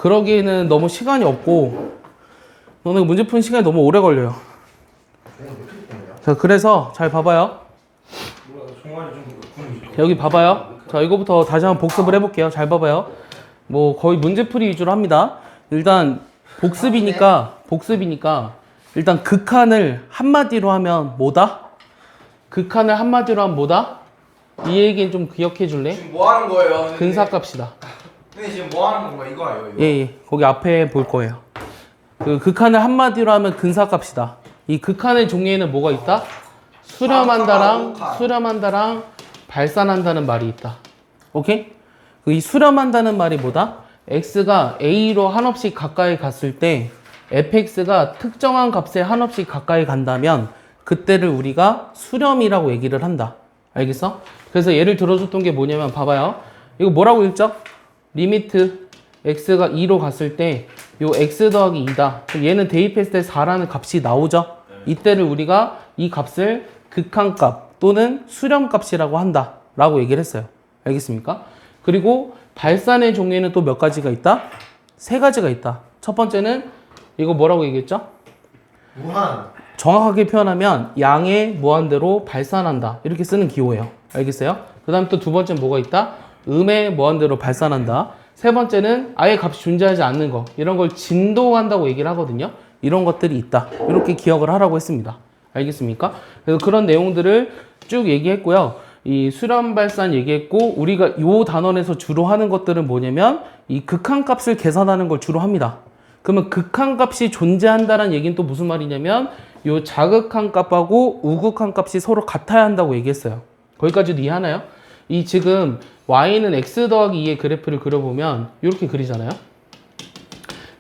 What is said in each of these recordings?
그러기에는 너무 시간이 없고 너네 문제 푸는 시간이 너무 오래 걸려요. 자, 그래서 잘 봐봐요. 여기 봐봐요. 자, 이거부터 다시 한번 복습을 해볼게요. 잘 봐봐요. 뭐 거의 문제풀이 위주로 합니다. 일단 복습이니까 일단 극한을 한마디로 하면 뭐다? 극한을 한마디로 하면 뭐다? 이 얘기는 좀 기억해 줄래? 지금 뭐 하는 거예요? 선생님? 근사값이다. 근데 지금 뭐 하는 건가? 이거예요, 이거. 예. 거기 앞에 볼 거예요. 그 극한을 한마디로 하면 근사값이다. 이 극한의 종류에는 뭐가 있다? 수렴한다랑 발산한다는 말이 있다. 오케이? 이 수렴한다는 말이 뭐다? x가 a로 한없이 가까이 갔을 때 fx가 특정한 값에 한없이 가까이 간다면 그때를 우리가 수렴이라고 얘기를 한다. 알겠어? 그래서 예를 들어줬던 게 뭐냐면 봐봐요. 이거 뭐라고 읽죠? 리미트 x가 2로 갔을 때 요 x 더하기 2다. 그럼 얘는 대입했을 때 4라는 값이 나오죠? 이때를 우리가 이 값을 극한값 또는 수렴값이라고 한다 라고 얘기를 했어요. 알겠습니까? 그리고 발산의 종류에는 또 몇 가지가 있다? 세 가지가 있다. 첫 번째는 이거 뭐라고 얘기했죠? 무한. 정확하게 표현하면 양의 무한대로 발산한다 이렇게 쓰는 기호예요. 알겠어요? 그 다음 또 두 번째는 뭐가 있다? 음의 무한대로 발산한다. 세 번째는 아예 값이 존재하지 않는 거, 이런 걸 진도한다고 얘기를 하거든요. 이런 것들이 있다. 이렇게 기억을 하라고 했습니다. 알겠습니까? 그래서 그런 내용들을 쭉 얘기했고요. 이 수렴 발산 얘기했고, 우리가 이 단원에서 주로 하는 것들은 뭐냐면 이 극한값을 계산하는 걸 주로 합니다. 그러면 극한값이 존재한다는 얘기는 또 무슨 말이냐면 이 자극한값하고 우극한값이 서로 같아야 한다고 얘기했어요. 거기까지도 이해하나요? 이 지금 y는 x 더하기 2의 그래프를 그려보면 이렇게 그리잖아요.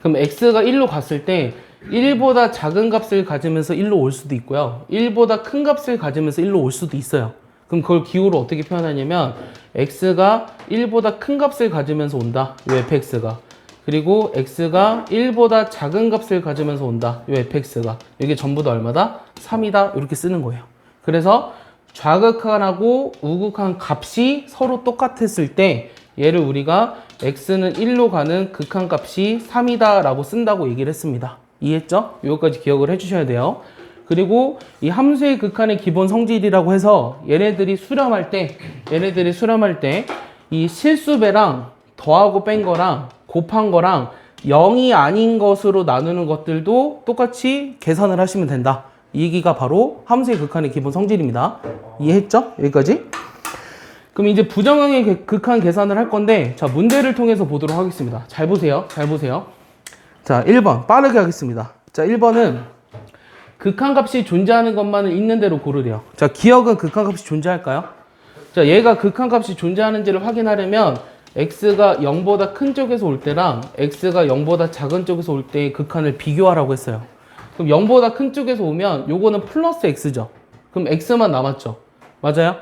그럼 x가 1로 갔을 때 1보다 작은 값을 가지면서 1로 올 수도 있고요. 1보다 큰 값을 가지면서 1로 올 수도 있어요. 그럼 그걸 기호로 어떻게 표현하냐면 x가 1보다 큰 값을 가지면서 온다. 이 fx가. 그리고 x가 1보다 작은 값을 가지면서 온다. 이 fx가. 이게 전부 다 얼마다? 3이다. 이렇게 쓰는 거예요. 그래서 좌극한하고 우극한 값이 서로 똑같았을 때 얘를 우리가 x는 1로 가는 극한값이 3이다 라고 쓴다고 얘기를 했습니다. 이해했죠? 이거까지 기억을 해주셔야 돼요. 그리고 이 함수의 극한의 기본 성질이라고 해서 얘네들이 수렴할 때 이 실수배랑 더하고 뺀 거랑 곱한 거랑 0이 아닌 것으로 나누는 것들도 똑같이 계산을 하시면 된다. 이 얘기가 바로 함수의 극한의 기본 성질입니다. 이해했죠? 여기까지? 그럼 이제 부정형의 극한 계산을 할 건데, 자, 문제를 통해서 보도록 하겠습니다. 잘 보세요. 자, 1번. 빠르게 하겠습니다. 자, 1번은 극한값이 존재하는 것만을 있는 대로 고르래요. 자, 기억은 극한값이 존재할까요? 자, 얘가 극한값이 존재하는지를 확인하려면 x가 0보다 큰 쪽에서 올 때랑 x가 0보다 작은 쪽에서 올 때의 극한을 비교하라고 했어요. 그럼 0보다 큰 쪽에서 오면 요거는 플러스 x죠. 그럼 x만 남았죠. 맞아요?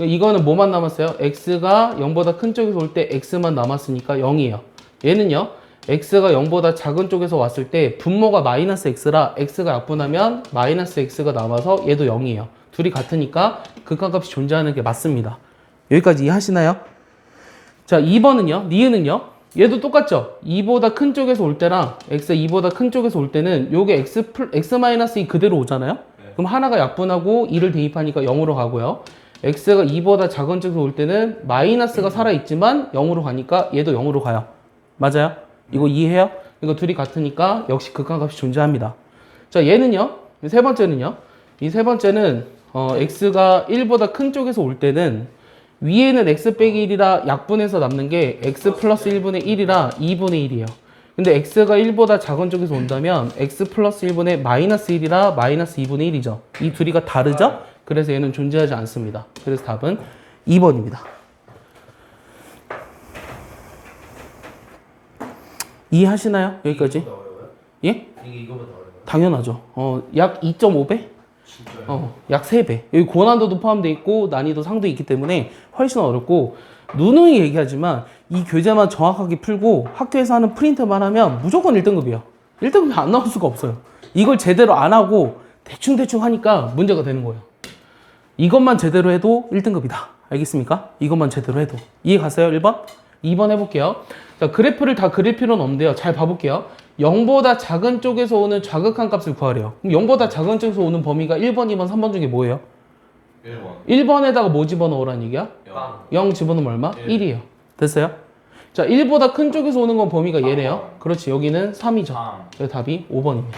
이거는 뭐만 남았어요? x가 0보다 큰 쪽에서 올 때 x만 남았으니까 0이에요. 얘는요. x가 0보다 작은 쪽에서 왔을 때 분모가 마이너스 x라 x가 약분하면 마이너스 x가 남아서 얘도 0이에요. 둘이 같으니까 극한값이 존재하는 게 맞습니다. 여기까지 이해하시나요? 자, 2번은요. 니은은요. 얘도 똑같죠? 2보다 큰 쪽에서 올 때랑 x가 2보다 큰 쪽에서 올 때는 요게 x-2 그대로 오잖아요? 그럼 하나가 약분하고 2를 대입하니까 0으로 가고요. x가 2보다 작은 쪽에서 올 때는 마이너스가 살아있지만 0으로 가니까 얘도 0으로 가요. 맞아요? 이거 이해해요? 이거 둘이 같으니까 역시 극한값이 존재합니다. 자, 얘는요. 세 번째는요. 이 세 번째는 x가 1보다 큰 쪽에서 올 때는 위에는 x 빼기 1이라 약분해서 남는 게 x 플러스 1분의 1이라 2분의 1이에요. 근데 x가 1보다 작은 쪽에서 온다면 x 플러스 1분의 마이너스 1이라 마이너스 2분의 1이죠. 이 둘이가 다르죠? 그래서 얘는 존재하지 않습니다. 그래서 답은 2번입니다. 이해하시나요? 여기까지? 예? 이게 이거보다 어려워요? 당연하죠. 약 2.5배? 약 3배. 여기 고난도도 포함되어 있고 난이도 상도 있기 때문에 훨씬 어렵고, 누누이 얘기하지만 이 교재만 정확하게 풀고 학교에서 하는 프린트만 하면 무조건 1등급이에요. 1등급이 안 나올 수가 없어요. 이걸 제대로 안 하고 대충 하니까 문제가 되는 거예요. 이것만 제대로 해도 1등급이다. 알겠습니까? 이것만 제대로 해도. 이해 갔어요? 1번? 2번 해볼게요. 자, 그래프를 다 그릴 필요는 없는데요. 잘 봐볼게요. 0보다 작은 쪽에서 오는 좌극한 값을 구하래요. 그럼 0보다 작은 쪽에서 오는 범위가 1번, 2번, 3번 중에 뭐예요? 1번 1번에다가 뭐 집어넣으라는 얘기야? 0 집어넣으면 얼마? 1이에요. 됐어요? 자, 1보다 큰 쪽에서 오는 건 범위가 얘네요. 그렇지, 여기는 3이죠. 그래서 답이 5번입니다.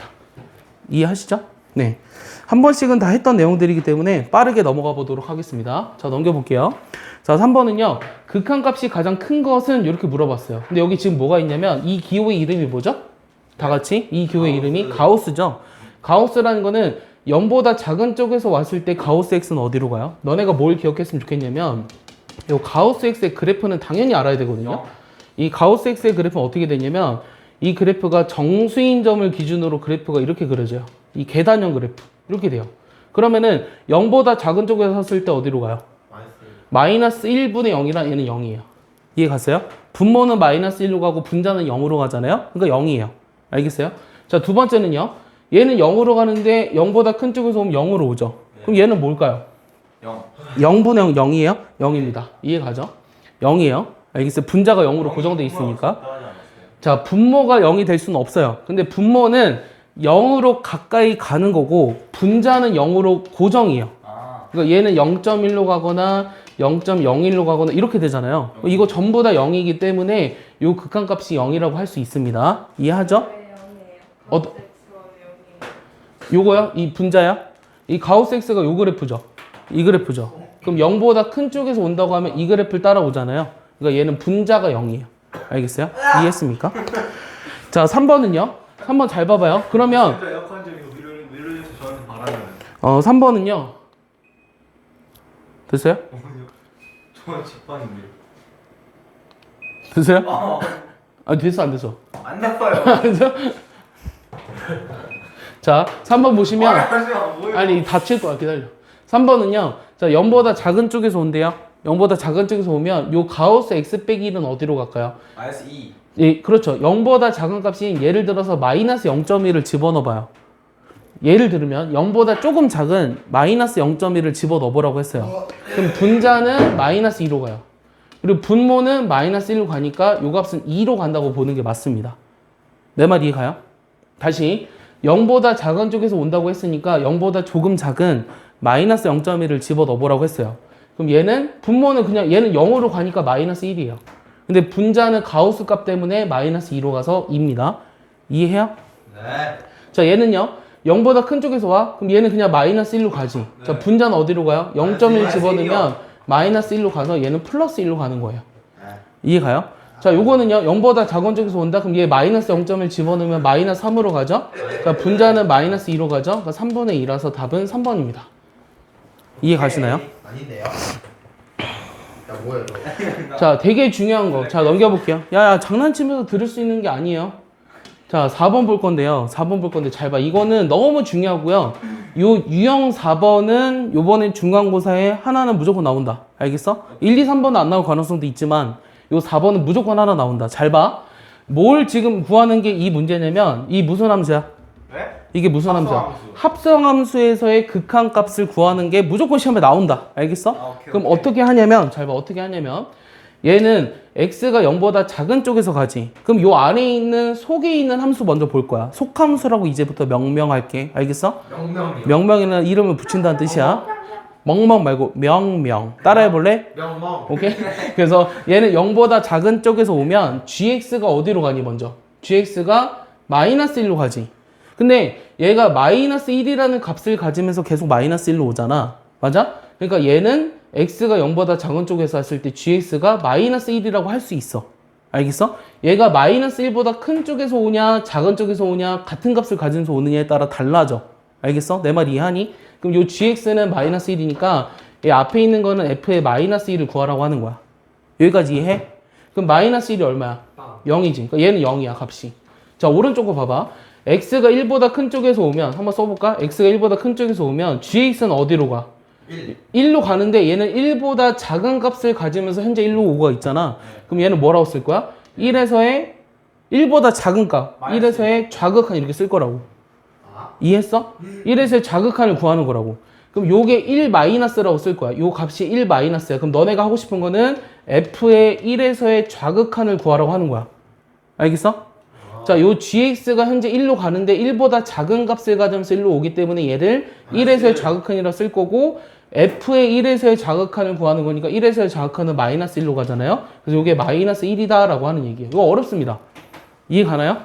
이해하시죠? 네. 한 번씩은 다 했던 내용들이기 때문에 빠르게 넘어가 보도록 하겠습니다. 자, 넘겨볼게요. 자, 3번은요. 극한값이 가장 큰 것은 이렇게 물어봤어요. 근데 여기 지금 뭐가 있냐면 이 기호의 이름이 뭐죠? 다 같이 이 기호의 이름이 가우스죠. 가우스라는 거는 0보다 작은 쪽에서 왔을 때 가우스 x는 어디로 가요? 너네가 뭘 기억했으면 좋겠냐면 이 가우스 x의 그래프는 당연히 알아야 되거든요. 이 가우스 x의 그래프는 어떻게 되냐면 이 그래프가 정수인 점을 기준으로 그래프가 이렇게 그려져요. 이 계단형 그래프 이렇게 돼요. 그러면은 0보다 작은 쪽에서 섰을 때 어디로 가요? 마이너스 1분의 0이라 얘는 0이에요. 이해 갔어요? 분모는 마이너스 1로 가고 분자는 0으로 가잖아요. 그러니까 0이에요. 알겠어요? 자, 두 번째는요. 얘는 0으로 가는데 0보다 큰 쪽에서 오면 0으로 오죠. 그럼 얘는 뭘까요? 0 0분의 0, 0이에요? 0입니다. 이해 가죠? 0이에요. 알겠어요? 분자가 0으로 고정돼 있으니까. 자, 분모가 0이 될 수는 없어요. 근데 분모는 0으로 가까이 가는 거고 분자는 0으로 고정이에요. 그러니까 얘는 0.1로 가거나 0.01로 가거나 이렇게 되잖아요. 이거 전부 다 0이기 때문에 이 극한값이 0이라고 할 수 있습니다. 이해하죠? 요거요? 이 분자야? 이 가우스 x가 요 그래프죠. 이 그래프죠. 그럼 0보다 큰 쪽에서 온다고 하면 이 그래프를 따라오잖아요. 그러니까 얘는 분자가 0이에요. 알겠어요? 이해했습니까? 자, 3번은요. 3번 잘 봐봐요. 그러면 진짜 에어컨 좀 이거 밀어줘서 저한테 바라면 3번은요. 됐어요? 저는 직관인데 됐어요? 아, 됐어, 안 됐어? 안 나빠요. 안 됐어? 자, 3번 보시면 뭐예요? 아니, 다칠 거야. 기다려. 3번은요. 자, 0보다 작은 쪽에서 온대요. 0보다 작은 쪽에서 오면 요 가우스 x 빼기 1은 어디로 갈까요? 마이너스 2 예, 그렇죠. 0보다 작은 값인 예를 들어서 마이너스 0.1을 집어넣어 봐요. 예를 들면 0보다 조금 작은 마이너스 0.1을 집어넣어 보라고 했어요. 그럼 분자는 마이너스 2로 가요. 그리고 분모는 마이너스 1로 가니까 요 값은 2로 간다고 보는 게 맞습니다. 내 말 이해 가요? 다시 0보다 작은 쪽에서 온다고 했으니까 0보다 조금 작은 마이너스 0.1을 집어넣어 보라고 했어요. 그럼 얘는 분모는 그냥 얘는 0으로 가니까 마이너스 1이에요. 근데 분자는 가우스 값 때문에 마이너스 2로 가서 2입니다. 이해해요? 네 자, 얘는요. 0보다 큰 쪽에서 와. 그럼 얘는 그냥 마이너스 1로 가지. 자, 분자는 어디로 가요? 0.1 집어넣으면 마이너스 1로 가서 얘는 플러스 1로 가는 거예요. 이해 가요? 자, 요거는요. 0보다 작은 쪽에서 온다. 그럼 얘 마이너스 0.1 집어넣으면 마이너스 3으로 가죠. 자, 분자는 마이너스 2로 가죠. 그러니까 3분의 2라서 답은 3번입니다. 이해 가시나요? 아닌데요? 야 뭐야 이거 자, 되게 중요한 거. 자, 넘겨볼게요. 야, 장난치면서 들을 수 있는 게 아니에요. 자, 4번 볼 건데요. 4번 볼 건데 잘 봐. 이거는 너무 중요하고요. 요 유형 4번은 요번에 중간고사에 하나는 무조건 나온다. 알겠어? 1, 2, 3번은 안 나올 가능성도 있지만 요 4번은 무조건 하나 나온다. 잘 봐. 뭘 지금 구하는 게 이 문제냐면 이 무슨 함수야? 네? 이게 무슨 함수야? 합성함수. 합성함수에서의 극한값을 구하는 게 무조건 시험에 나온다. 알겠어? 오케이, 그럼 오케이. 어떻게 하냐면 잘 봐. 어떻게 하냐면 얘는 x가 0보다 작은 쪽에서 가지. 그럼 요 안에 있는 속에 있는 함수 먼저 볼 거야. 속함수라고 이제부터 명명할게. 알겠어? 명명이요 명명이라는 이름을 붙인다는 뜻이야. 멍멍 말고 명명. 따라해 볼래? 명명 오케이? 그래서 얘는 0보다 작은 쪽에서 오면 gx가 어디로 가니 먼저? gx가 마이너스 1로 가지. 근데 얘가 마이너스 1이라는 값을 가지면서 계속 마이너스 1로 오잖아. 맞아? 그러니까 얘는 x가 0보다 작은 쪽에서 왔을 때 gx가 마이너스 1이라고 할 수 있어. 알겠어? 얘가 마이너스 1보다 큰 쪽에서 오냐 작은 쪽에서 오냐 같은 값을 가지면서 오느냐에 따라 달라져. 알겠어? 내 말 이해하니? 그럼 요 gx는 마이너스 1이니까 얘 앞에 있는 거는 f의 마이너스 1을 구하라고 하는 거야. 여기까지 이해해? 그럼 마이너스 1이 얼마야? 0이지. 그러니까 얘는 0이야 값이. 자, 오른쪽 거 봐봐. x가 1보다 큰 쪽에서 오면 한번 써볼까? x가 1보다 큰 쪽에서 오면 gx는 어디로 가? 1로 가는데 얘는 1보다 작은 값을 가지면서 현재 1로 오가 있잖아. 그럼 얘는 뭐라고 쓸 거야? 1에서의 1보다 작은 값. 1에서의 좌극한 이렇게 쓸 거라고. 이해했어? 1에서의 좌극한을 구하는 거라고. 그럼 요게 1 마이너스라고 쓸 거야. 요 값이 1 마이너스야. 그럼 너네가 하고 싶은 거는 f의 1에서의 좌극한을 구하라고 하는 거야. 알겠어? 자, 요 gx가 현재 1로 가는데 1보다 작은 값을 가져면서 1로 오기 때문에 얘를 1에서의 좌극한이라 쓸 거고 f의 1에서의 좌극한을 구하는 거니까 1에서의 좌극한은 마이너스 1로 가잖아요. 그래서 요게 마이너스 1이다 라고 하는 얘기예요. 이거 어렵습니다. 이해 가나요?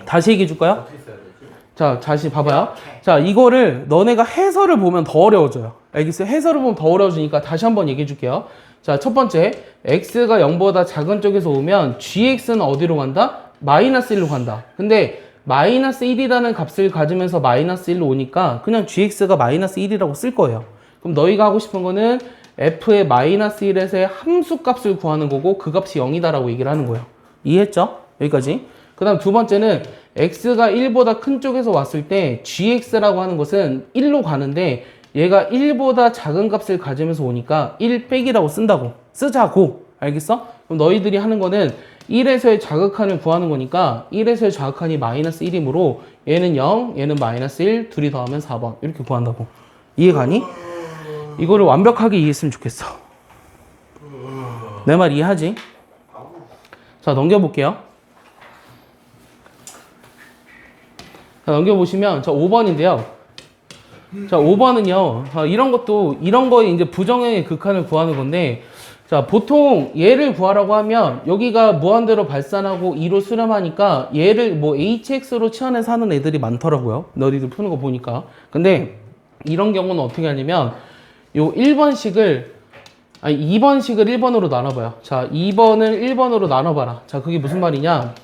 다시 얘기해 줄까요? 어떻게 써야 되지? 자, 다시 봐봐요. 자, 이거를 너네가 해설을 보면 더 어려워져요. 알겠어요? 해설을 보면 더 어려워지니까 다시 한번 얘기해 줄게요. 자, 첫 번째, x가 0보다 작은 쪽에서 오면 gx는 어디로 간다? 마이너스 1로 간다. 근데 마이너스 1이라는 값을 가지면서 마이너스 1로 오니까 그냥 gx가 마이너스 1이라고 쓸 거예요. 그럼 너희가 하고 싶은 거는 f의 마이너스 1에서의 함수 값을 구하는 거고 그 값이 0이다라고 얘기를 하는 거예요. 이해했죠? 여기까지. 그 다음 두 번째는 x가 1보다 큰 쪽에서 왔을 때 gx라고 하는 것은 1로 가는데 얘가 1보다 작은 값을 가지면서 오니까 1 빼기라고 쓴다고. 쓰자고. 알겠어? 그럼 너희들이 하는 거는 1에서의 좌극한을 구하는 거니까 1에서의 좌극한이 마이너스 1이므로 얘는 0, 얘는 마이너스 1, 둘이 더하면 4번. 이렇게 구한다고. 이해가니? 이거를 완벽하게 이해했으면 좋겠어. 내 말 이해하지? 자, 넘겨볼게요. 자, 넘겨보시면 자 5번인데요. 자 5번은요. 이런 거에 이제 부정형의 극한을 구하는 건데 자 보통 얘를 구하라고 하면 여기가 무한대로 발산하고 2로 수렴하니까 얘를 뭐 hx로 치환해서 하는 애들이 많더라고요. 너희들 푸는 거 보니까. 근데 이런 경우는 어떻게 하냐면 요 2번식을 1번으로 나눠봐요. 자 2번을 1번으로 나눠봐라. 자 그게 무슨 말이냐.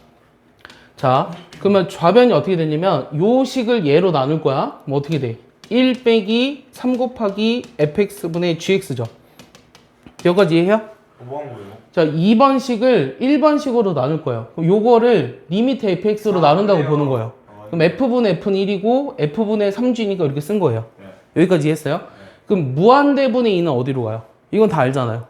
자 그러면 좌변이 어떻게 되냐면 요 식을 얘로 나눌 거야. 뭐 어떻게 돼? 1 빼기 3 곱하기 fx분의 gx죠. 여기까지 이해해요? 뭐 한 거예요? 자 2번식을 1번식으로 나눌 거예요. 그럼 요거를 리미트 fx로 나눈다고 보는 거예요. 그럼 f분의 f는 1이고 f분의 3g니까 이렇게 쓴 거예요. 여기까지 이해했어요? 그럼 무한대분의 2는 어디로 가요? 이건 다 알잖아요.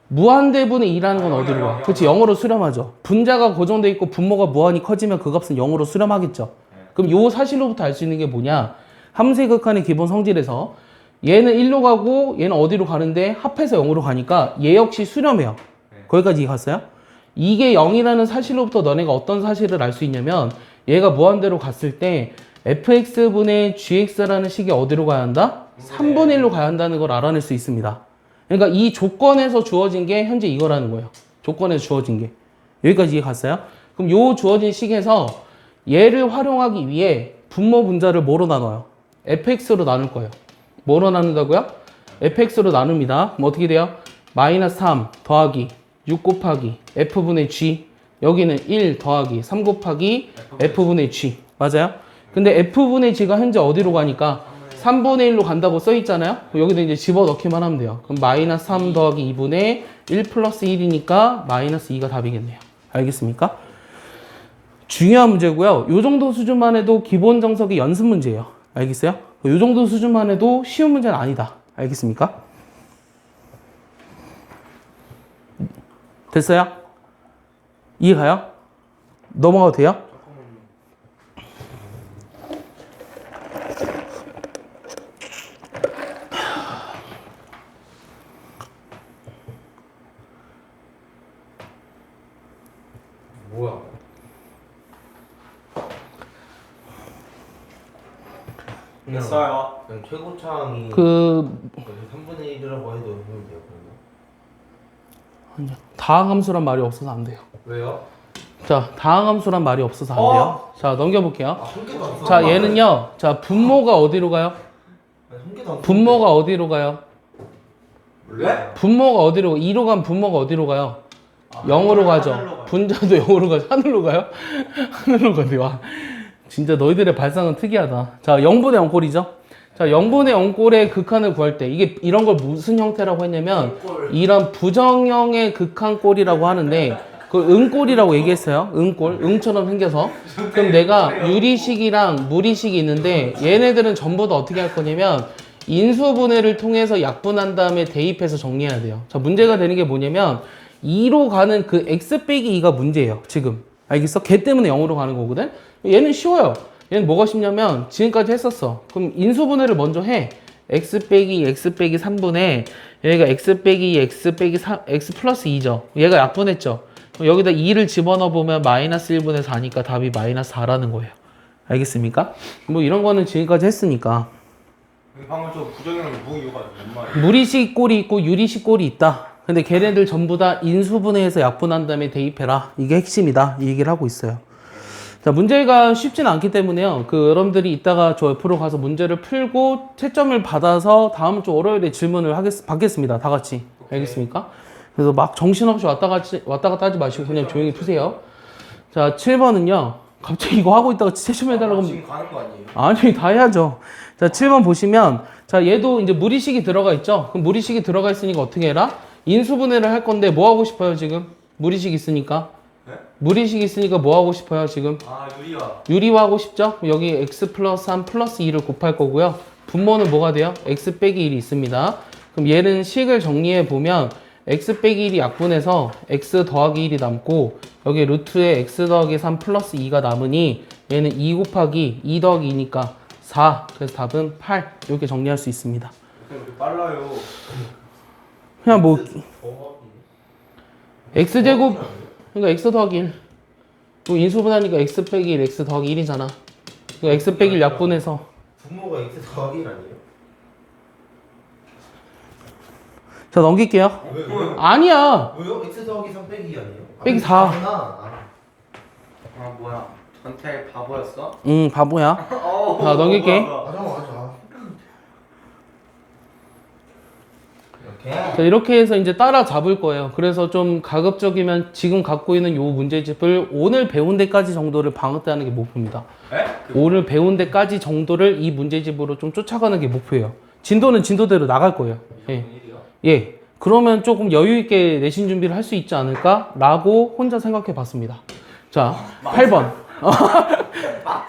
무한대분의 2라는 건 어디로 가? 그렇지, 0으로 수렴하죠. 분자가 고정돼 있고 분모가 무한히 커지면 그 값은 0으로 수렴하겠죠. 그럼 요 사실로부터 알 수 있는 게 뭐냐? 함수의 극한의 기본 성질에서 얘는 1로 가고 얘는 어디로 가는데 합해서 0으로 가니까 얘 역시 수렴해요. 거기까지 갔어요? 이게 0이라는 사실로부터 너네가 어떤 사실을 알 수 있냐면 얘가 무한대로 갔을 때 fx분의 gx라는 식이 어디로 가야 한다? 3분의 1로 가야 한다는 걸 알아낼 수 있습니다. 그러니까 이 조건에서 주어진 게 현재 이거라는 거예요. 조건에서 주어진 게. 여기까지 이해 갔어요? 그럼 요 주어진 식에서 얘를 활용하기 위해 분모 분자를 뭐로 나눠요? fx로 나눌 거예요. 뭐로 나눈다고요? fx로 나눕니다. 그럼 어떻게 돼요? 마이너스 3 더하기 6 곱하기 f분의 g. 여기는 1 더하기 3 곱하기 f분의 g. 맞아요? 근데 f분의 g가 현재 어디로 가니까 3분의 1로 간다고 써 있잖아요. 여기도 이제 집어넣기만 하면 돼요. 그럼 마이너스 3 더하기 2분의 1 플러스 1이니까 마이너스 2가 답이겠네요. 알겠습니까? 중요한 문제고요. 요 정도 수준만 해도 기본 정석의 연습 문제예요. 알겠어요? 요 정도 수준만 해도 쉬운 문제는 아니다. 알겠습니까? 됐어요? 이해가요? 넘어가도 돼요? 뭐야? 됐어요. 그냥 최고차항이 3분의 1이라고 해도 되는데요. 아니요. 다항함수란 말이 없어서 안 돼요. 왜요? 자, 다항함수란 말이 없어서 안 돼요. 자, 넘겨볼게요. 한 개도 안 써. 자, 얘는요. 자, 분모가 어디로 가요? 한 개도 안 써. 분모가 어디로 가요? 왜? 분모가 어디로 가? 2로 가면 분모가 어디로 가요? 0으로 가죠. 분자도 0으로 가죠. 하늘로 가요? 하늘로 가요. 와, 진짜 너희들의 발상은 특이하다. 자, 0분의 0꼴이죠. 자, 0분의 0꼴의 극한을 구할 때 이게 이런 걸 무슨 형태라고 했냐면 이런 부정형의 극한꼴이라고 하는데 그걸 응꼴이라고 얘기했어요. 응꼴. 응처럼 생겨서. 그럼 내가 유리식이랑 무리식이 있는데 얘네들은 전부 다 어떻게 할 거냐면 인수분해를 통해서 약분한 다음에 대입해서 정리해야 돼요. 자, 문제가 되는 게 뭐냐면 2로 가는 그 x 빼기 2가 문제예요. 지금. 알겠어? 걔 때문에 0으로 가는 거거든? 얘는 쉬워요. 얘는 뭐가 쉽냐면 지금까지 했었어. 그럼 인수분해를 먼저 해. x 빼기 x 빼기 3분의 여기가 x 빼기 x 빼기 3, x 플러스 2죠. 얘가 약분했죠. 그럼 여기다 2를 집어넣어 보면 마이너스 1분의 4니까 답이 마이너스 4라는 거예요. 알겠습니까? 뭐 이런 거는 지금까지 했으니까. 방금 저 부정형 무이유가 뭔 말이야? 무리식 꼴이 있고 유리식 꼴이 있다. 근데 걔네들 전부 다 인수분해해서 약분한 다음에 대입해라. 이게 핵심이다. 이 얘기를 하고 있어요. 자, 문제가 쉽진 않기 때문에요. 여러분들이 이따가 저 옆으로 가서 문제를 풀고 채점을 받아서 다음 주 월요일에 질문을 받겠습니다. 다 같이. 알겠습니까? 그래서 막 정신없이 왔다 갔다 하지 마시고 그냥 조용히 푸세요. 자, 7번은요. 갑자기 이거 하고 있다가 채점해달라고 하면. 지금 가는 거 아니에요? 아니, 다 해야죠. 자, 7번 보시면, 자, 얘도 이제 무리식이 들어가 있죠? 그럼 무리식이 들어가 있으니까 어떻게 해라? 인수분해를 할 건데 뭐 하고 싶어요, 지금? 무리식 있으니까. 네? 무리식 있으니까 뭐 하고 싶어요, 지금? 아 유리화. 유리화 하고 싶죠? 그럼 여기 x 플러스 3 플러스 2를 곱할 거고요. 분모는 뭐가 돼요? x 빼기 1이 있습니다. 그럼 얘는 식을 정리해 보면 x 빼기 1이 약분해서 x 더하기 1이 남고 여기 루트에 x 더하기 3 플러스 2가 남으니 얘는 2 곱하기 2 더하기 2니까 4. 그래서 답은 8. 이렇게 정리할 수 있습니다. 이렇게 빨라요. 그냥 뭐 더하기. x제곱 그러니까 x 더하기 1. 뭐 인수분하니까 x 빼기 1, x 더하기 1이잖아. 그러니까 x 빼기 1 약분해서 분모가 x 더하기 1 아니에요? 자 넘길게요. 왜요? 아니야. 왜요? x 더하기 3 빼기 2 아니에요? 빼기 4. 아 뭐야? 전태 바보였어? 응 바보야. 자 넘길게. 맞아. 이렇게. 자, 이렇게 해서 이제 따라잡을 거예요. 그래서 좀 가급적이면 지금 갖고 있는 요 문제집을 오늘 배운 데까지 정도를 방학 때 하는 게 목표입니다. 에? 오늘 배운 데까지 정도를 이 문제집으로 좀 쫓아가는 게 목표예요. 진도는 진도대로 나갈 거예요. 예. 예. 그러면 조금 여유 있게 내신 준비를 할 수 있지 않을까라고 혼자 생각해 봤습니다. 자, 8번.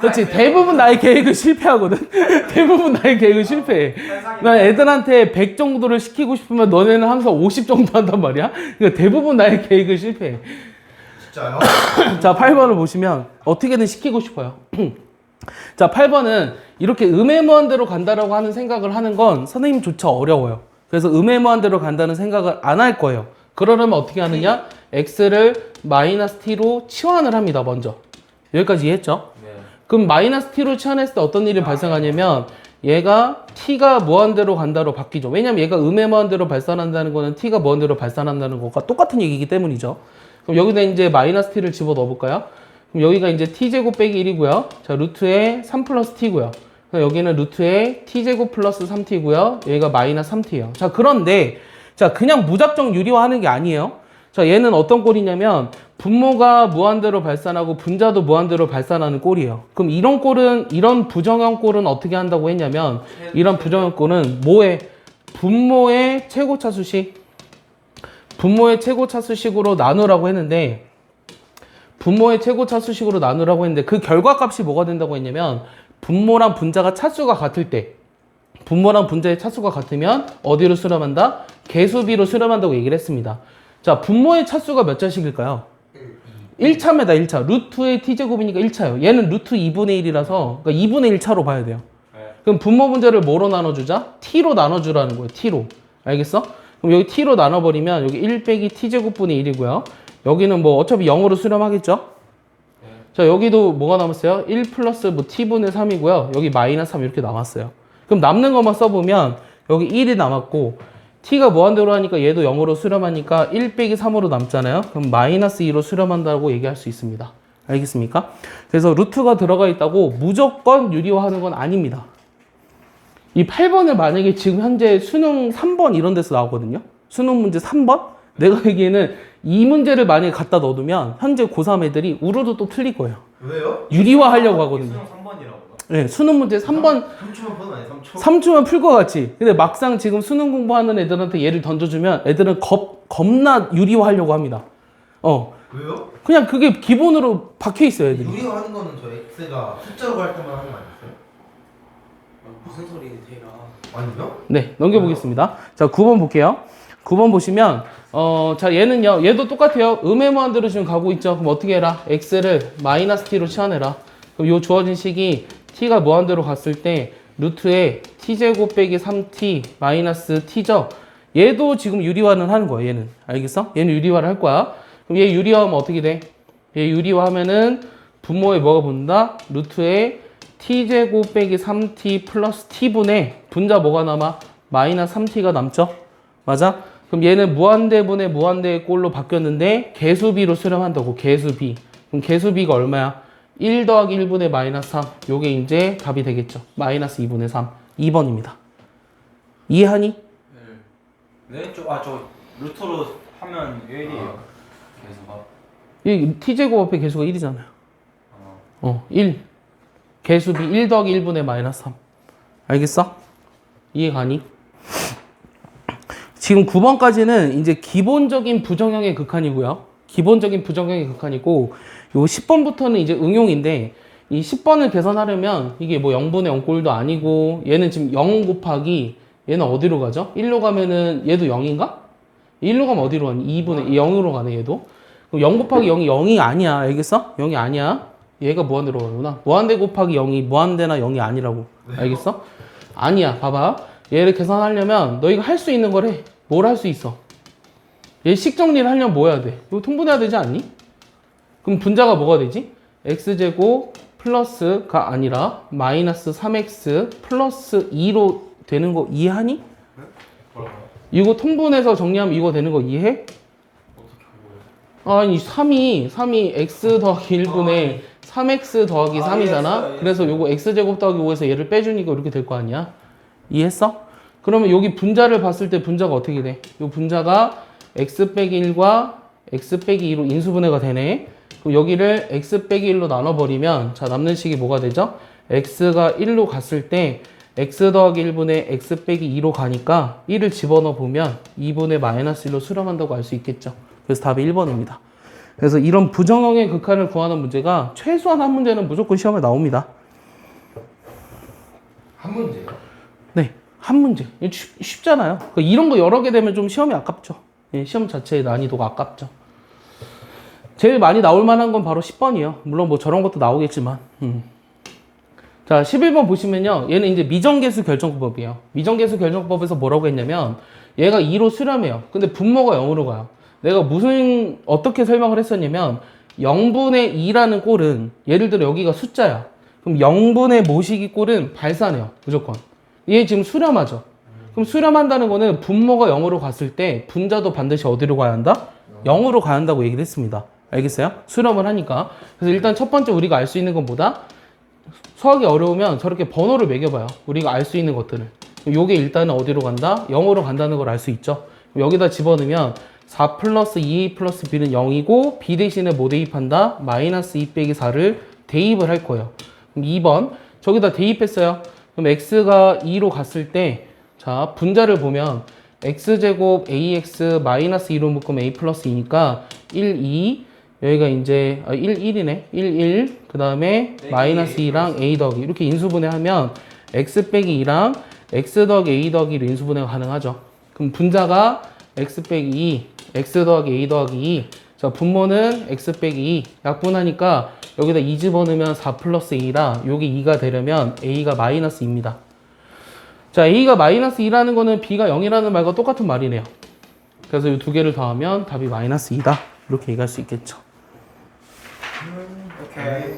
그렇지. 대부분 나의 계획은 실패하거든. 대부분 나의 계획은 실패해. 나 애들한테 100 정도를 시키고 싶으면 너네는 항상 50 정도 한단 말이야. 그러니까 대부분 나의 계획은 실패해. 진짜요? 자, 8번을 보시면 어떻게든 시키고 싶어요. 자, 8번은 이렇게 음해무한대로 간다라고 하는 생각을 하는 건 선생님조차 어려워요. 그래서 음해무한대로 간다는 생각을 안 할 거예요. 그러려면 어떻게 하느냐? x를 마이너스 t로 치환을 합니다, 먼저. 여기까지 이해했죠? 네. 그럼 마이너스 t로 치환했을 때 어떤 일이 발생하냐면 얘가 t가 무한대로 간다로 바뀌죠. 왜냐면 얘가 음해무한대로 발산한다는 거는 t가 무한대로 발산한다는 것과 똑같은 얘기이기 때문이죠. 그럼 여기다 이제 마이너스 t를 집어 넣어볼까요? 그럼 여기가 이제 t제곱 빼기 1이고요. 자, 루트에 3 플러스 t고요. 여기는 루트에 t제곱 플러스 3t고요. 여기가 마이너스 3t예요. 자, 그런데 자, 그냥 무작정 유리화하는 게 아니에요. 자, 얘는 어떤 꼴이냐면 분모가 무한대로 발산하고 분자도 무한대로 발산하는 꼴이에요. 그럼 이런 꼴은, 이런 부정형 꼴은 어떻게 한다고 했냐면 이런 부정형 꼴은 뭐에 분모의 최고차수식 분모의 최고차수식으로 나누라고 했는데 분모의 최고차수식으로 나누라고 했는데 그 결과값이 뭐가 된다고 했냐면 분모랑 분자가 차수가 같을 때 분모랑 분자의 차수가 같으면 어디로 수렴한다? 개수비로 수렴한다고 얘기를 했습니다. 자, 분모의 차수가 몇 자식일까요? 1차입니다. 1차. 루트의 t제곱이니까 1차예요. 얘는 루트 2분의 1이라서 그러니까 2분의 1차로 봐야 돼요. 그럼 분모 분자를 뭐로 나눠주자? t로 나눠주라는 거예요. t로. 알겠어? 그럼 여기 t로 나눠버리면 여기 1 빼기 t제곱분의 1이고요. 여기는 뭐 어차피 0으로 수렴하겠죠? 자, 여기도 뭐가 남았어요? 1 플러스 뭐 t분의 3이고요. 여기 마이너스 3 이렇게 남았어요. 그럼 남는 것만 써보면 여기 1이 남았고 t가 무한대로 하니까 얘도 0으로 수렴하니까 1 빼기 3으로 남잖아요. 그럼 마이너스 2로 수렴한다고 얘기할 수 있습니다. 알겠습니까? 그래서 루트가 들어가 있다고 무조건 유리화하는 건 아닙니다. 이 8번을 만약에 지금 현재 수능 3번 이런 데서 나오거든요. 수능 문제 3번? 내가 얘기에는 이 문제를 만약에 갖다 넣어두면 현재 고3 애들이 우르도 또 틀릴 거예요. 왜요? 유리화 하려고 하거든요. 수능 3번이라고. 네, 수능 문제 3번 3초만 보는 아니 3초. 3초면 풀 것 같지. 근데 막상 지금 수능 공부하는 애들한테 얘를 던져주면 애들은 겁나 유리화 하려고 합니다. 왜요? 그냥 그게 기본으로 박혀 있어요, 애들이. 유리화 하는 거는 저 X가 숫자로 할 때만 하는 거 아니었어요? 무슨 소리예요, 대라? 아니요? 네, 넘겨보겠습니다. 자, 9번 볼게요. 9번 보시면, 자, 얘는요, 얘도 똑같아요. 음해무한대로 지금 가고 있죠. 그럼 어떻게 해라? x를 마이너스 t로 치환해라. 그럼 요 주어진 식이 t가 무한대로 갔을 때 루트에 t제곱 빼기 3t 마이너스 t죠. 얘도 지금 유리화는 하는 거야, 얘는. 알겠어? 얘는 유리화를 할 거야. 그럼 얘 유리화하면 어떻게 돼? 얘 유리화하면은 분모에 뭐가 붙는다? 루트에 t제곱 빼기 3t 플러스 t분의 분자 뭐가 남아? 마이너스 3t가 남죠? 맞아? 그럼 얘는 무한대분의 무한대의 꼴로 바뀌었는데 개수비로 수렴한다고, 개수비. 그럼 개수비가 얼마야? 1 더하기 1분의 마이너스 3. 요게 이제 답이 되겠죠. 마이너스 2분의 3. 2번입니다. 이해하니? 네? 저 루트로 하면 1이에요. 계수가. 이 t제곱 앞에 개수가 1이잖아요. 1. 개수비 1 더하기 1분의 마이너스 3. 알겠어? 이해가니? 지금 9번까지는 이제 기본적인 부정형의 극한이고요. 기본적인 부정형의 극한이고, 요 10번부터는 이제 응용인데, 이 10번을 계산하려면 이게 뭐 0분의 0꼴도 아니고, 얘는 지금 0 곱하기, 얘는 어디로 가죠? 1로 가면은 얘도 0인가? 1로 가면 어디로 가니? 2분의 0으로 가네, 얘도. 그럼 0 곱하기 0이 0이 아니야. 알겠어? 0이 아니야. 얘가 무한대로 가는구나. 무한대 곱하기 0이 무한대나 0이 아니라고. 알겠어? 아니야. 봐봐. 얘를 계산하려면 너희가 할 수 있는 거래. 뭘 할 수 있어? 얘 식 정리를 하려면 뭐 해야 돼? 이거 통분해야 되지 않니? 그럼 분자가 뭐가 되지? x제곱 플러스가 아니라 마이너스 3x 플러스 2로 되는 거 이해하니? 이거 통분해서 정리하면 이거 되는 거 이해해? 아니 3이 x 더하기 1분의 3x 더하기 3이잖아? 그래서 요거 x제곱 더하기 5에서 얘를 빼주니까 이렇게 될 거 아니야? 이해했어? 그러면 여기 분자를 봤을 때 분자가 어떻게 돼? 요 분자가 x 빼기 1과 x 빼기 2로 인수분해가 되네. 그럼 여기를 x 빼기 1로 나눠버리면 자 남는 식이 뭐가 되죠? x가 1로 갔을 때 x 더하기 1분의 x 빼기 2로 가니까 1을 집어넣어 보면 2분의 마이너스 1로 수렴한다고 알 수 있겠죠. 그래서 답이 1번입니다. 그래서 이런 부정형의 극한을 구하는 문제가 최소한 한 문제는 무조건 시험에 나옵니다. 한 문제요? 네, 한 문제. 쉽잖아요. 그러니까 이런 거 여러 개 되면 좀 시험이 아깝죠. 예, 시험 자체의 난이도가 아깝죠. 제일 많이 나올 만한 건 바로 10번이요. 물론 뭐 저런 것도 나오겠지만. 자, 11번 보시면요. 얘는 이제 미정계수 결정법이에요. 미정계수 결정법에서 뭐라고 했냐면 얘가 2로 수렴해요. 근데 분모가 0으로 가요. 내가 어떻게 설명을 했었냐면 0분의 2라는 꼴은 예를 들어 여기가 숫자야. 그럼 0분의 모시기 꼴은 발산해요. 무조건. 얘 지금 수렴하죠. 그럼 수렴한다는 거는 분모가 0으로 갔을 때 분자도 반드시 어디로 가야 한다? 0으로 가야 한다고 얘기를 했습니다. 알겠어요? 수렴을 하니까. 그래서 일단 첫 번째 우리가 알 수 있는 건 뭐다? 수학이 어려우면 저렇게 번호를 매겨봐요. 우리가 알 수 있는 것들을. 요게 일단은 어디로 간다? 0으로 간다는 걸 알 수 있죠. 여기다 집어넣으면 4 플러스 2a 플러스 b는 0이고 b 대신에 뭐 대입한다? 마이너스 2 빼기 4를 대입을 할 거예요. 그럼 2번 저기다 대입했어요. 그럼 x가 2로 갔을 때 자 분자를 보면 x제곱 ax 마이너스 2로 묶으면 a 플러스 2니까 1, 2 여기가 이제 1, 1이네. 1, 1 그 다음에 마이너스 2랑 a 더하기 이렇게 인수분해하면 x 빼기 2랑 x 더하기 a 더하기로 인수분해가 가능하죠. 그럼 분자가 x 빼기 2 x 더하기 a 더하기 2 자 분모는 x 빼기 2 약분하니까 여기다 2 집어넣으면 4 플러스 2라 요게 2가 되려면 a가 마이너스 2입니다. 자 a가 마이너스 2라는 거는 b가 0이라는 말과 똑같은 말이네요. 그래서 이 두 개를 더하면 답이 마이너스 2다 이렇게 얘기할 수 있겠죠. 오케이.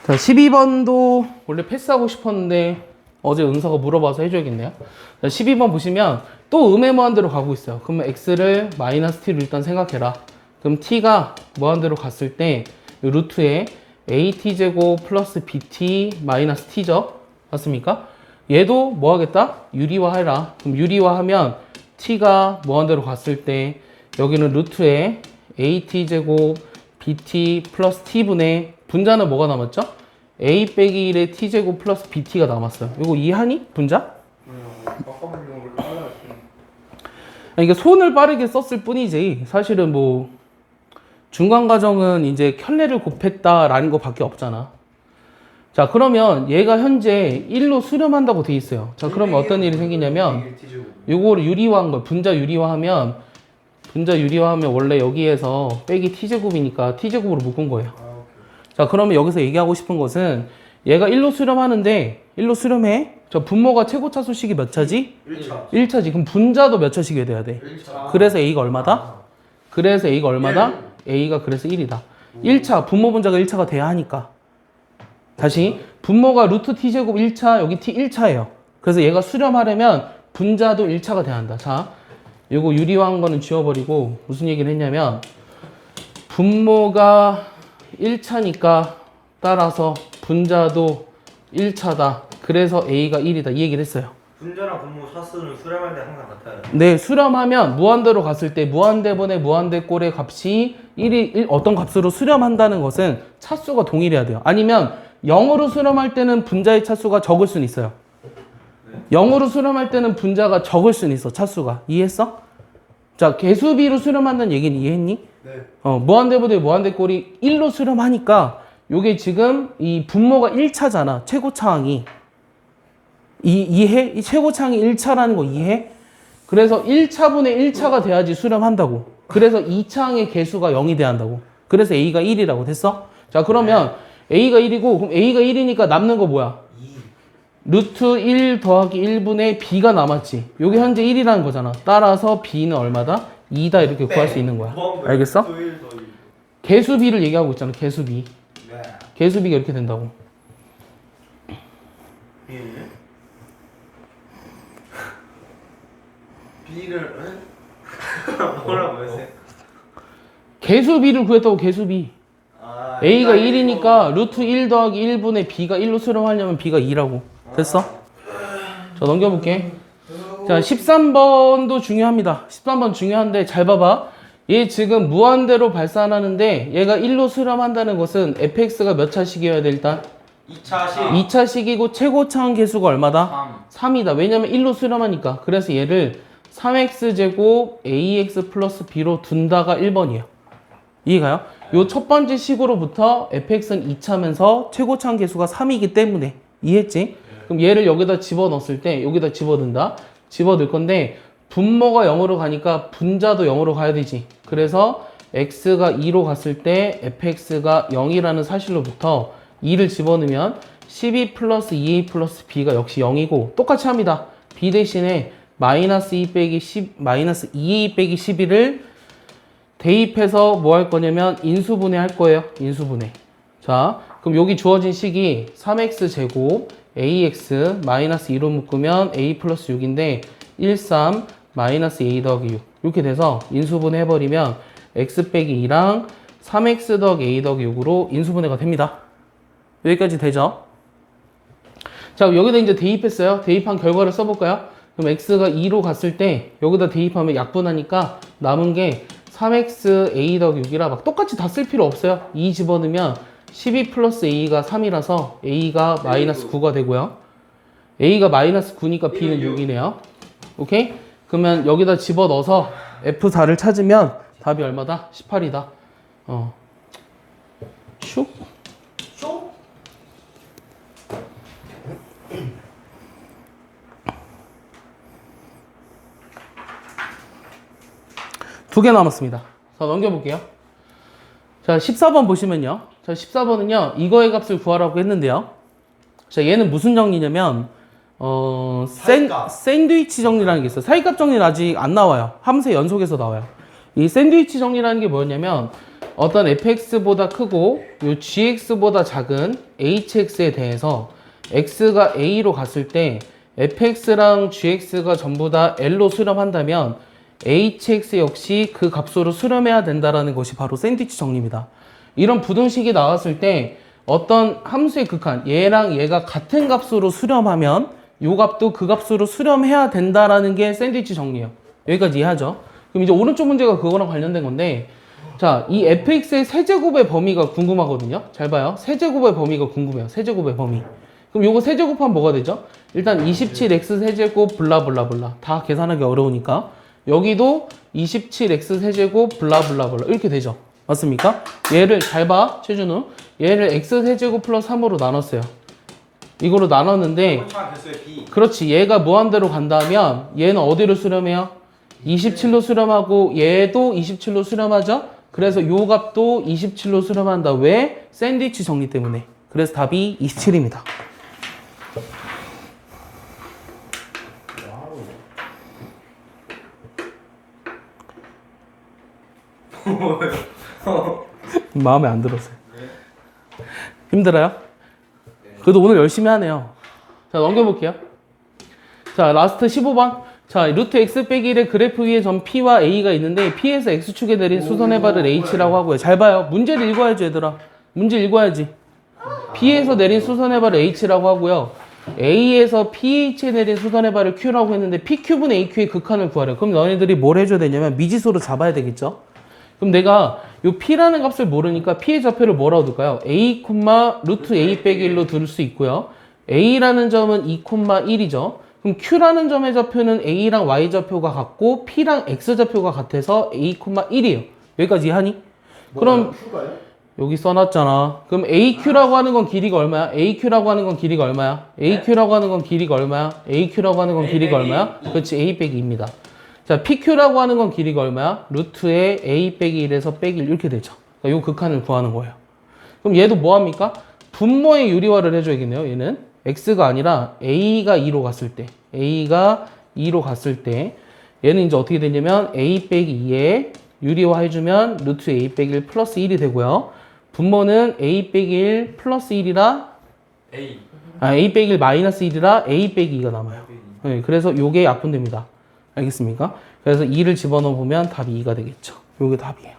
자 12번도 원래 패스하고 싶었는데 어제 은서가 물어봐서 해줘야겠네요. 자 12번 보시면 또 음의 무한대로 가고 있어요. 그러면 x를 마이너스 t로 일단 생각해라. 그럼 t가 무한대로 갔을 때 루트에 at제곱 플러스 bt 마이너스 t죠. 맞습니까? 얘도 뭐 하겠다? 유리화해라. 그럼 유리화하면 t가 무한대로 갔을 때 여기는 루트에 at제곱 bt 플러스 t분의 분자는 뭐가 남았죠? a 빼기 1의 t제곱 플러스 bt가 남았어요. 이거 이해하니? 분자? 그러니까 손을 빠르게 썼을 뿐이지 사실은 뭐 중간 과정은 이제 켤레를 곱했다라는 것밖에 없잖아. 자 그러면 얘가 현재 1로 수렴한다고 돼 있어요. 자 그러면 어떤 일이 생기냐면 요거를 유리화한 거 분자 유리화하면 원래 여기에서 빼기 t제곱이니까 t제곱으로 묶은 거예요. 자 그러면 여기서 얘기하고 싶은 것은 얘가 1로 수렴하는데 1로 수렴해. 저 분모가 최고차 수식이 몇 차지? 1차. 1차지. 그럼 분자도 몇 차씩 돼야 돼? 1차. 그래서 A가 얼마다? 그래서 A가 얼마다? A가 그래서 1이다. 1차, 분모 분자가 1차가 돼야 하니까. 다시, 분모가 루트 t제곱 1차, 여기 t 1차예요. 그래서 얘가 수렴하려면 분자도 1차가 돼야 한다. 자, 요거 유리화한 거는 지워버리고 무슨 얘기를 했냐면 분모가 1차니까 따라서 분자도 1차다. 그래서 A가 1이다. 이 얘기를 했어요. 분자랑 분모 차수는 수렴할 때 항상 같아요. 네, 수렴하면 무한대로 갔을 때 무한대분의 무한대꼴의 값이 1이 어떤 값으로 수렴한다는 것은 차수가 동일해야 돼요. 아니면 0으로 수렴할 때는 분자의 차수가 적을 수는 있어요. 0으로 수렴할 때는 분자가 적을 수는 있어. 차수가. 이해했어? 자, 개수비로 수렴한다는 얘기는 이해했니? 네. 무한대분의 무한대꼴이 1로 수렴하니까 요게 지금 이 분모가 1차잖아. 최고차항이. 이해? 이 최고차항이 1차라는 거 이해? 그래서 1차분의 1차가 돼야지 수렴한다고. 그래서 2차항의 개수가 0이 돼야 한다고. 그래서 A가 1이라고 됐어? 자, 그러면 A가 1이고 그럼 A가 1이니까 남는 거 뭐야? 2. 루트 1 더하기 1분의 B가 남았지. 요게 현재 1이라는 거잖아. 따라서 B는 얼마다? 2다 이렇게 구할 수 있는 거야. 알겠어? 개수비를 얘기하고 있잖아. 개수비. 네. 개수비가 이렇게 된다고. B를 뭐라고 했어요? 개수비를 구했다고. 개수비. 아, A가 1이니까 루트 1 더하기 1분의 B가 1로 수렴하려면 B가 2라고. 됐어? 자, 넘겨볼게. 자, 13번도 중요합니다. 13번 중요한데 잘 봐봐. 얘 지금 무한대로 발산하는데 얘가 1로 수렴한다는 것은 fx가 몇 차식이어야 돼 일단? 2차식 2차식이고 최고차항 개수가 얼마다? 3이다. 왜냐면 1로 수렴하니까. 그래서 얘를 3x제곱 ax 플러스 b로 둔다가 1번이에요. 이해가요? 요 첫 번째 식으로부터 fx는 2차면서 최고차항 개수가 3이기 때문에. 이해했지? 그럼 얘를 여기다 집어넣었을 때 여기다 집어넣는다. 집어넣을 건데 분모가 0으로 가니까 분자도 0으로 가야 되지. 그래서 x가 2로 갔을 때 fx가 0이라는 사실로부터 2를 집어넣으면 12 플러스 2a 플러스 b가 역시 0이고 똑같이 합니다. b 대신에 마이너스 2 빼기 10, 마이너스 2a 빼기 11을 대입해서 뭐 할 거냐면 인수분해 할 거예요. 인수분해. 자, 그럼 여기 주어진 식이 3x 제곱 ax 마이너스 2로 묶으면 a 플러스 6인데 1, 3 마이너스 a 더하기 6 이렇게 돼서 인수분해 해버리면 x 빼기 2랑 3x 더하기 a 더하기 6으로 인수분해가 됩니다. 여기까지 되죠? 자, 여기다 이제 대입했어요. 대입한 결과를 써볼까요? 그럼 x가 2로 갔을 때 여기다 대입하면 약분하니까 남은 게 3x a 더하기 6이라 막 똑같이 다 쓸 필요 없어요. 2 집어넣으면 12 플러스 a가 3이라서 a가 마이너스 9가 되고요. a가 마이너스 9니까 b는 6이네요. 오케이? 그러면 여기다 집어넣어서 F4를 찾으면 답이 얼마다? 18이다. 슉. 쇼? 두 개 남았습니다. 자, 넘겨볼게요. 자, 14번 보시면요. 자, 14번은요, 이거의 값을 구하라고 했는데요. 자, 얘는 무슨 정리냐면, 사이값. 샌드위치 정리라는 게 있어요. 사이값 정리는 아직 안 나와요. 함수의 연속에서 나와요. 이 샌드위치 정리라는 게 뭐냐면, 어떤 fx보다 크고, 요 gx보다 작은 hx에 대해서 x가 a로 갔을 때, fx랑 gx가 전부 다 l로 수렴한다면, hx 역시 그 값으로 수렴해야 된다라는 것이 바로 샌드위치 정리입니다. 이런 부등식이 나왔을 때 어떤 함수의 극한, 얘랑 얘가 같은 값으로 수렴하면 요 값도 그 값으로 수렴해야 된다라는 게 샌드위치 정리예요. 여기까지 이해하죠? 그럼 이제 오른쪽 문제가 그거랑 관련된 건데, 자, 이 fx의 세제곱의 범위가 궁금하거든요. 잘 봐요. 세제곱의 범위가 궁금해요. 세제곱의 범위. 그럼 요거 세제곱하면 뭐가 되죠? 일단 27x 세제곱 블라블라블라 다 계산하기 어려우니까 여기도 27x 세제곱 블라블라블라 이렇게 되죠. 맞습니까? 얘를 잘 봐, 최준우. 얘를 x 세제곱 플러스 3으로 나눴어요. 이거로 나눴는데, 최고차항 개수의 b 그렇지. 얘가 무한대로 간다면 얘는 어디로 수렴해요? 27로 수렴하고 얘도 27로 수렴하죠? 그래서 요 값도 27로 수렴한다. 왜? 샌드위치 정리 때문에. 그래서 답이 27입니다. 마음에 안 들었어요. 힘들어요? 그래도 오늘 열심히 하네요. 자, 넘겨볼게요. 자, 라스트 15번. 자, 루트 x 빼기 1의 그래프 위에 점 P와 A가 있는데 P에서 X축에 내린 수선의 발을 H라고 하고요. 잘 봐요. 문제를 읽어야지, 얘들아. 문제 읽어야지. P에서 내린 수선의 발을 H라고 하고요. A에서 PH에 내린 수선의 발을 Q라고 했는데 PQ분의 AQ의 극한을 구하래. 그럼 너희들이 뭘 해줘야 되냐면 미지수로 잡아야 되겠죠? 그럼 내가 요 P라는 값을 모르니까 P의 좌표를 뭐라고 둘까요? A, 루트 A 빼기 1로 둘 수 있고요. A라는 점은 2, 1이죠. 그럼 Q라는 점의 좌표는 A랑 Y 좌표가 같고 P랑 X 좌표가 같아서 A, 1이에요. 여기까지 이해하니? 그럼 큐가요? 여기 써놨잖아. 그럼 AQ라고 하는 건 길이가 얼마야? AQ라고 하는 건 길이가 얼마야? AQ라고 하는 건 길이가 얼마야? AQ라고 하는 건 길이가 얼마야? 그렇지, A 빼기 2입니다. 자, PQ라고 하는 건 길이가 얼마야? 루트에 A 빼기 1에서 빼기 1 이렇게 되죠. 그러니까 요 극한을 구하는 거예요. 그럼 얘도 뭐 합니까? 분모의 유리화를 해줘야겠네요. 얘는 X가 아니라 A가 2로 갔을 때, A가 2로 갔을 때 얘는 이제 어떻게 되냐면 A 빼기 2에 유리화 해주면 루트 A 빼기 1 플러스 1이 되고요. 분모는 A 빼기 1 플러스 1이라 A 빼기 1 마이너스 1이라 A 빼기 2가 남아요. 네, 그래서 요게 약분됩니다. 알겠습니까? 그래서 2를 집어넣어 보면 답이 2가 되겠죠. 요게 답이에요.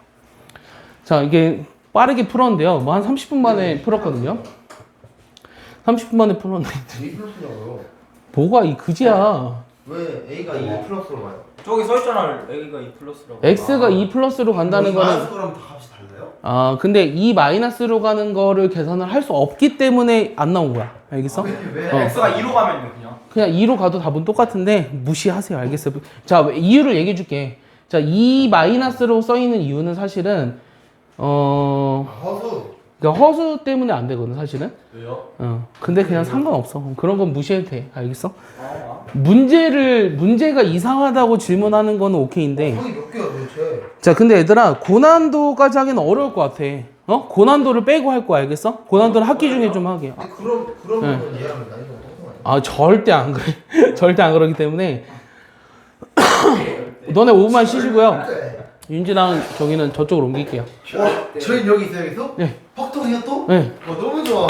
자, 이게 빠르게 풀었는데요. 뭐 한 30분 만에 풀었거든요. 30분 만에 풀었는데 A 플러스냐고요? 뭐가 이 그지야. 왜 A가 2 플러스로 가요? 저기 써있잖아. A가 2 플러스라고. X가 2 플러스로 간다는 거는 마이너스 거랑 다 값이 달라요? 아, 근데 2 마이너스로 가는 거를 계산을 할 수 없기 때문에 안 나온 거야. 알겠어? 왜? X가 2로 가면요 그냥. 그냥 2로 가도 답은 똑같은데 무시하세요. 알겠어요? 자, 이유를 얘기해 줄게. 자, 2 마이너스로 써 있는 이유는 사실은 허수. 그러니까 허수 때문에 안 되거든, 사실은. 왜요? 근데 그냥 상관없어. 그런 건 무시해도 돼. 알겠어? 문제가 이상하다고 질문하는 거는 오케이인데. 형이 몇 개야 도대체? 자, 근데 얘들아, 고난도까지 하기는 어려울 것 같아. 고난도를 빼고 할 거야. 알겠어? 고난도는 학기 중에 좀 하게. 근데 그러면 얘랑 난이도가 똑같은 거 아니야? 절대 안 그래. 절대 안 그러기 때문에. 너네 5분만 쉬시고요. 윤지랑 저기는 저쪽으로 옮길게요. 저희 여기 있어요 계속? 네. 퍽통이요 또? 네. 너무 좋아.